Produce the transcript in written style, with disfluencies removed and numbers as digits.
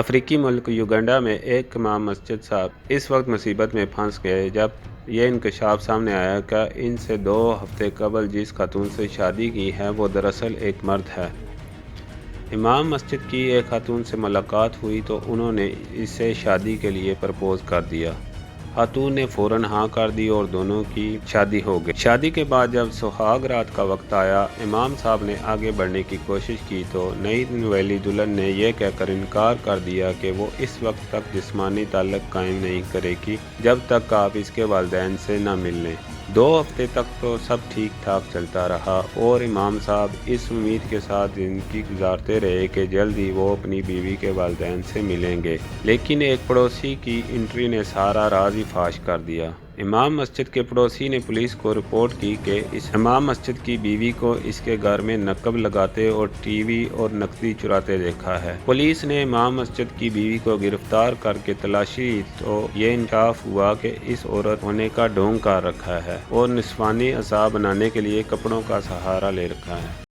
افریقی ملک یوگنڈا میں ایک امام مسجد صاحب اس وقت مصیبت میں پھنس گئے جب یہ انکشاف سامنے آیا کہ ان سے 2 ہفتے قبل جس خاتون سے شادی کی ہے وہ دراصل ایک مرد ہے۔ امام مسجد کی ایک خاتون سے ملاقات ہوئی تو انہوں نے اسے شادی کے لیے پرپوز کر دیا۔ خاتون نے فوراً ہاں کر دی اور دونوں کی شادی ہو گئی۔ شادی کے بعد جب سہاگ رات کا وقت آیا، امام صاحب نے آگے بڑھنے کی کوشش کی تو نئی نویلی دلہن نے یہ کہہ کر انکار کر دیا کہ وہ اس وقت تک جسمانی تعلق قائم نہیں کرے گی جب تک آپ اس کے والدین سے نہ مل لیں۔ 2 ہفتے تک تو سب ٹھیک ٹھاک چلتا رہا اور امام صاحب اس امید کے ساتھ زندگی گزارتے رہے کہ جلد ہی وہ اپنی بیوی کے والدین سے ملیں گے، لیکن ایک پڑوسی کی انٹری نے سارا راز ہی فاش کر دیا۔ امام مسجد کے پڑوسی نے پولیس کو رپورٹ کی کہ اس امام مسجد کی بیوی کو اس کے گھر میں نقب لگاتے اور ٹی وی اور نقدی چراتے دیکھا ہے۔ پولیس نے امام مسجد کی بیوی کو گرفتار کر کے تلاشی تو یہ انکشاف ہوا کہ اس عورت ہونے کا ڈھونگ کر رکھا ہے اور نسوانی اعضاء بنانے کے لیے کپڑوں کا سہارا لے رکھا ہے۔